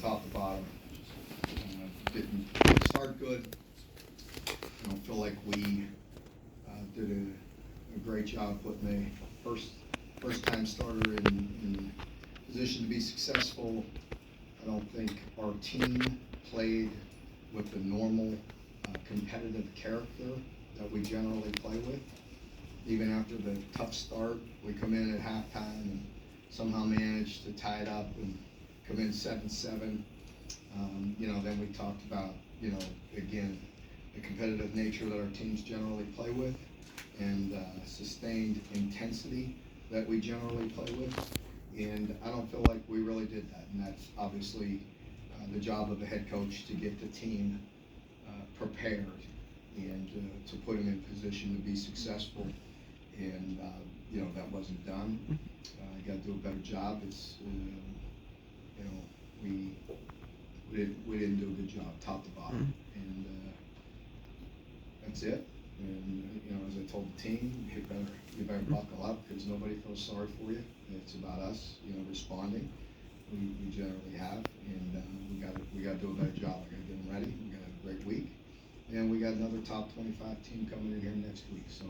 top to bottom. Didn't start good. I don't feel like we did a great job putting a first time starter in position to be successful. I don't think our team played with the normal competitive character that we generally play with. Even after the tough start, we come in at halftime and somehow manage to tie it up and come in 7-7. Then we talked about, again, the competitive nature that our teams generally play with and sustained intensity that we generally play with. And I don't feel like we really did that. And that's obviously the job of a head coach to get the team prepared and to put them in position to be successful. And, that wasn't done. I got to do a better job. It's, we didn't do a good job, top to bottom. And that's it. And, as I told the team, you better buckle up because nobody feels sorry for you. It's about us, responding. We generally have, and we got to do a better job. We got to get them ready. We got a great week, and we got another top 25 team coming in here next week. So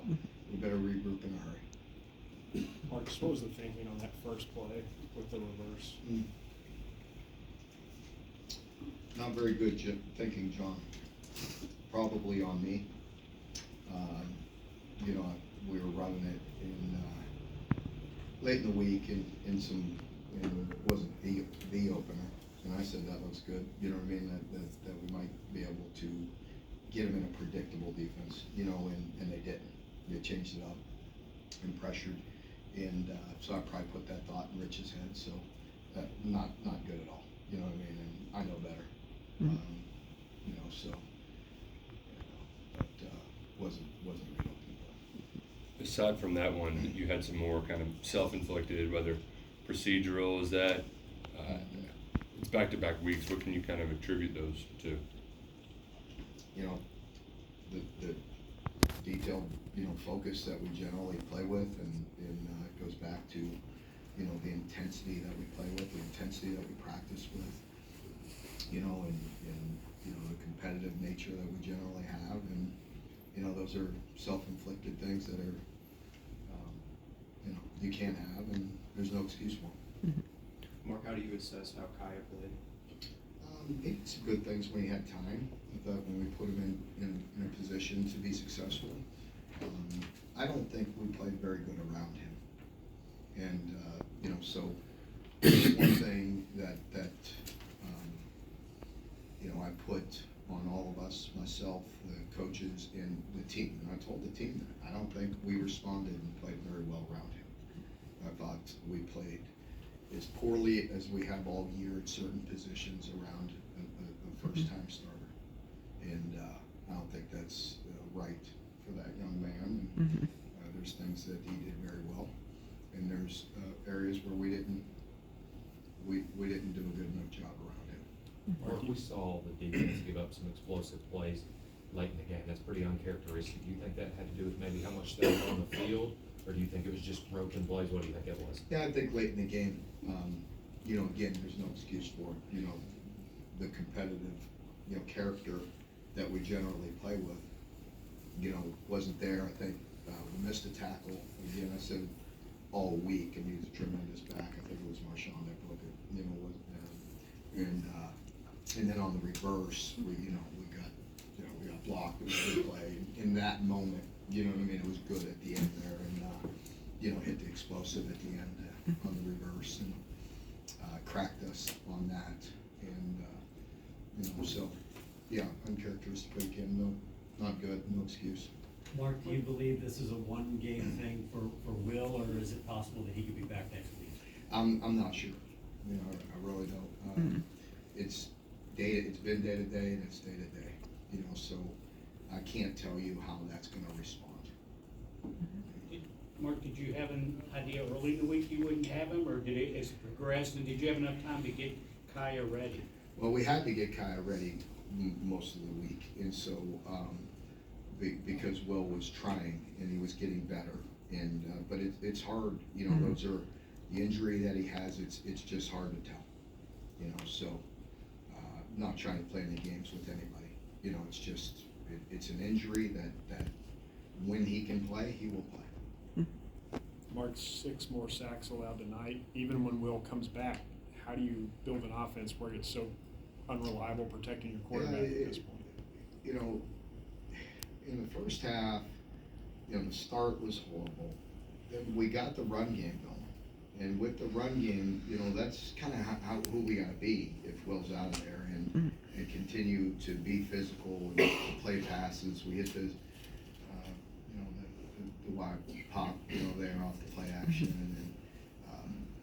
we better regroup in a hurry. Mark, what was the thinking on that first play with the reverse? Not very good thinking, John. Probably on me. We were running it in late in the week in some, it wasn't the opener, and I said that looks good. You know what I mean? That we might be able to get them in a predictable defense. And they didn't. They changed it up and pressured, and so I probably put that thought in Rich's head. So not good at all. You know what I mean? And I know better. But wasn't a good opening. Aside from that one, you had some more kind of self-inflicted, whether procedural, is that, it's back-to-back weeks, what can you kind of attribute those to? The detailed, focus that we generally play with, and it goes back to, the intensity that we play with, the intensity that we practice with, and the competitive nature that we generally have, and, those are self-inflicted things that are, you can't have, and there's no excuse for them. Mark, how do you assess how Kaya played? He did some good things when he had time. I thought when we put him in a position to be successful. I don't think we played very good around him. And, so one thing that I put on all of us, myself, the coaches, and the team, and I told the team that I don't think we responded and played very well around him. I thought we played as poorly as we have all year at certain positions around a first-time starter. And I don't think that's right for that young man. And there's things that he did very well, and there's areas where we didn't do a good enough job around him. Mark, we saw the defense give up some explosive plays late in the game. That's pretty uncharacteristic. Do you think that had to do with maybe how much they were on the field, or do you think it was just broken plays? What do you think it was? Yeah, I think late in the game, again, there's no excuse for it. The competitive, character that we generally play with, wasn't there. I think we missed a tackle. Again, I said all week, and he's a tremendous back. I think it was Marshawn that broke it. And then on the reverse, we got blocked. It was a good play. In that moment, it was good at the end there, and hit the explosive at the end on the reverse, and cracked us on that. And so yeah, uncharacteristic weekend. No, not good. No excuse. Mark, do you believe this is a one-game thing for Will, or is it possible that he could be back next week? I'm not sure. I really don't. It's been day to day, and it's day to day. So I can't tell you how that's going to respond. Mark, did you have an idea early in the week you wouldn't have him, or did it as it progressed, and did you have enough time to get Kaya ready? Well, we had to get Kaya ready most of the week, and so because Will was trying and he was getting better, and but it's hard. Those are the injury that he has. It's just hard to tell. So not trying to play any games with anybody. You know, it's just, it's an injury that when he can play, he will play. Mark, 6 more sacks allowed tonight. Even when Will comes back, how do you build an offense where it's so unreliable protecting your quarterback at this point? You know, in the first half, you know, the start was horrible. Then we got the run game going. And with the run game, you know, that's kind of who we got to be if Will's out of there and continue to be physical and play passes. We hit the, you know, the wide pop, you know, there off the play action. And then,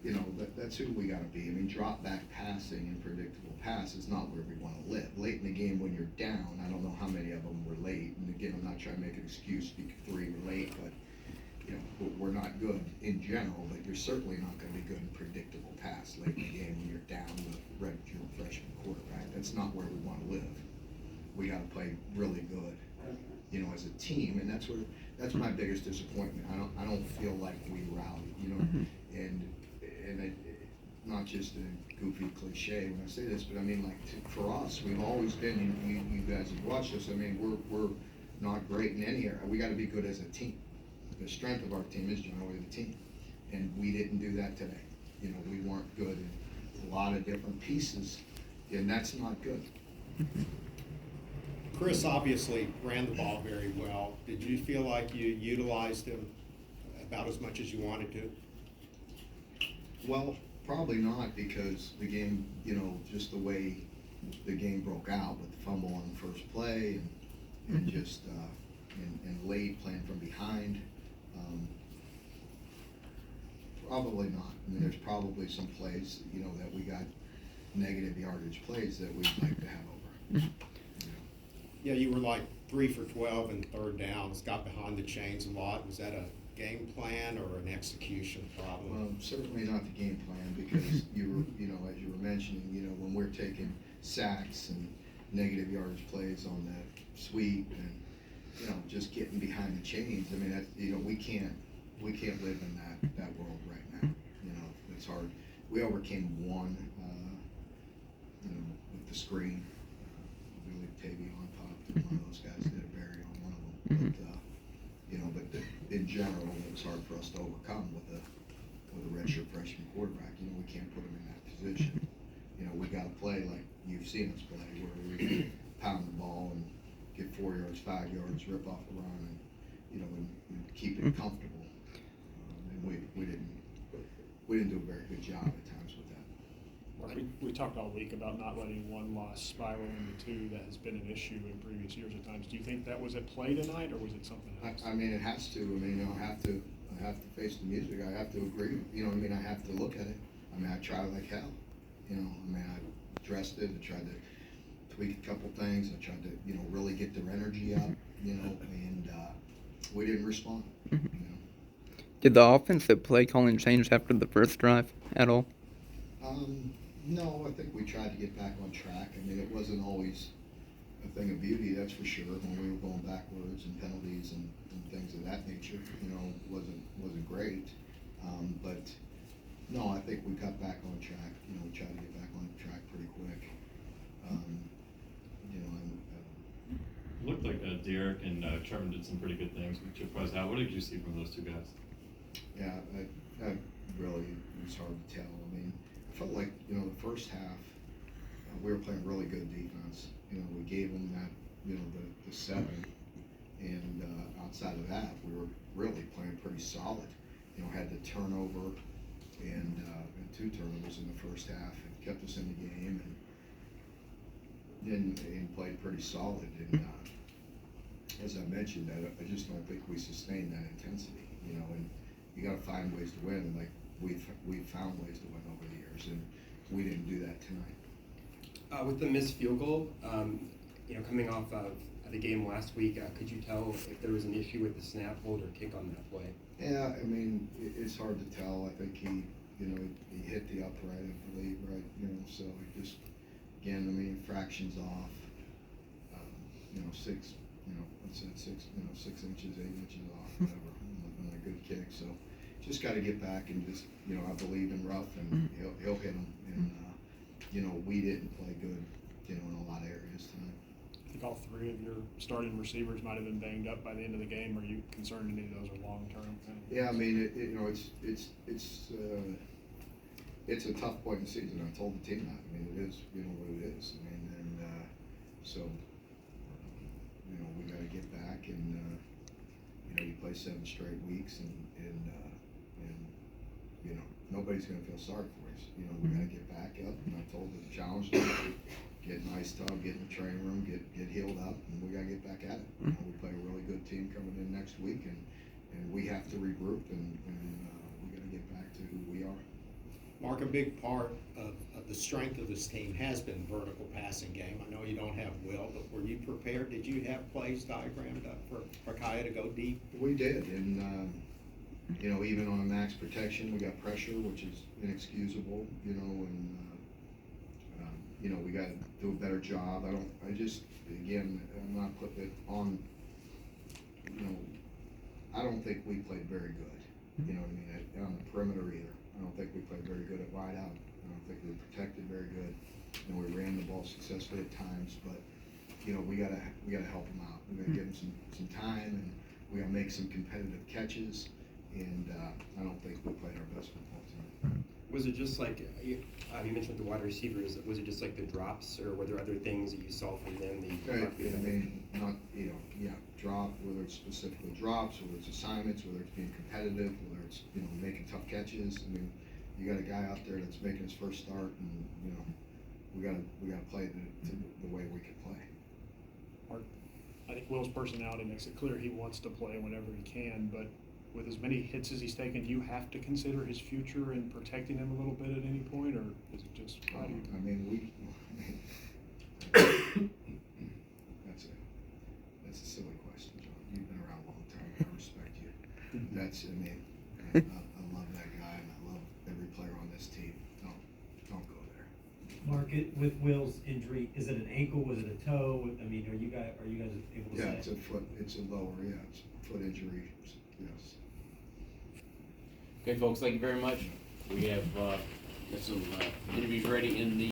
you know, that's who we got to be. I mean, drop back passing and predictable pass is not where we want to live. Late in the game when you're down, I don't know how many of them were late. And again, I'm not trying to make an excuse because 3 were late, but you know, we're not good in general, but you're certainly not going to be good in predictable pass late in the game when you're down with a redshirt freshman quarterback. That's not where we want to live. We got to play really good, you know, as a team, and that's my biggest disappointment. I don't feel like we rallied, you know, and not just a goofy cliche when I say this, but I mean, like, for us, we've always been. You guys have watched us. I mean, we're not great in any area. We got to be good as a team. The strength of our team is generally the team, and we didn't do that today. You know, we weren't good in a lot of different pieces, and that's not good. Chris obviously ran the ball very well. Did you feel like you utilized him about as much as you wanted to? Well, probably not, because the game, you know, just the way the game broke out with the fumble on the first play and just and late playing from behind. Probably not. I mean, there's probably some plays, you know, that we got negative yardage plays that we'd like to have over. Yeah, you were like 3 for 12 in third downs, got behind the chains a lot. Was that a game plan or an execution problem? Certainly not the game plan, because you know, as you were mentioning, you know, when we're taking sacks and negative yardage plays on that sweep and, you know, just getting behind the chains. I mean, that, you know, we can't live in that world right now. You know, it's hard. We overcame one, you know, with the screen. I believe Tavion popped, and one of those guys did a bury on one of them. But you know, but in general, it was hard for us to overcome with a redshirt freshman quarterback. You know, we can't put him in that position. You know, we got to play like you've seen us play, where we can pound the ball and get 4 yards, 5 yards, rip off a run, and you know, and keep it comfortable. And we didn't do a very good job at times with that. Mark, we talked all week about not letting one loss spiral into 2. That has been an issue in previous years at times. Do you think that was at play tonight, or was it something else? I mean, it has to. I mean, you know, I have to face the music. I have to agree. You know what I mean? I have to look at it. I mean, I tried like hell. You know, I mean, I addressed it. I tried to tweak a couple things. I tried to, you know, really get their energy up, you know, and we didn't respond. You know. Did the offensive play calling change after the first drive at all? No, I think we tried to get back on track. I mean, it wasn't always a thing of beauty, that's for sure, when we were going backwards and penalties and things of that nature. You know, wasn't great. But no, I think we got back on track. You know, we tried to get back on track pretty quick. You know, It looked like Derek and Trevor did some pretty good things with Chip West out. What did you see from those 2 guys? yeah, that really was hard to tell. I mean, I felt like, you know, the first half, we were playing really good defense. You know, we gave them that, you know, the 7, and outside of that, we were really playing pretty solid. You know, had the turnover and 2 turnovers in the first half, and kept us in the game, and played pretty solid. And as I mentioned, I just don't think we sustained that intensity. You know, and you got to find ways to win. Like we've found ways to win over the years, and we didn't do that tonight. With the missed field goal, you know, coming off of the game last week, could you tell if there was an issue with the snap, hold, or kick on that play? Yeah, I mean, it's hard to tell. I think he hit the upright, I believe, right? You know, so it just, again, I mean, fractions off. You know, 6 inches, 8 inches off, whatever, on a good kick. So just got to get back and just, I believe in Ruff, and he'll hit him. And, we didn't play good in a lot of areas tonight. I think all three of your starting receivers might have been banged up by the end of the game. Are you concerned any of those are long-term? Yeah, I mean, it's a tough point in the season. I told the team that. I mean, it is, what it is. I mean, and so, we got to get back, and you play 7 straight weeks, and nobody's going to feel sorry for us. We got to get back up, and I told them, challenge them, get an ice tub, get in the training room, get healed up, and we got to get back at it. We play a really good team coming in next week, and we have to regroup, and we got to get back to who we are. Mark, a big part of the strength of this team has been vertical passing game. I know you don't have Will, but were you prepared? Did you have plays diagrammed up for Kaya to go deep? We did, and even on max protection, we got pressure, which is inexcusable, and we got to do a better job. Again, I'm not putting it on, I don't think we played very good, on the perimeter either. I don't think we played very good at wide out. I don't think we protected very good. We ran the ball successfully at times, but we gotta help them out. We gotta give them some time, and we gotta make some competitive catches. And I don't think we played our best football tonight. Was it just like, you mentioned the wide receivers, was it just like the drops, or were there other things that you saw from them that you Drop, whether it's specifically drops, whether it's assignments, whether it's being competitive, whether it's, making tough catches. I mean, you got a guy out there that's making his first start, and, we gotta play the way we can play. Mark, I think Will's personality makes it clear he wants to play whenever he can, but with as many hits as he's taken, do you have to consider his future in protecting him a little bit at any point, or is it just, how do you? That's a silly question, John. You've been around a long time. I respect you. I love that guy, and I love every player on this team. Don't go there. Mark, with Will's injury, is it an ankle? Was it a toe? I mean, are you guys able to say? Yeah, it's a foot. It's a lower. Yeah, it's a foot injury. Yes. Okay, folks, thank you very much. We have got some interviews ready in the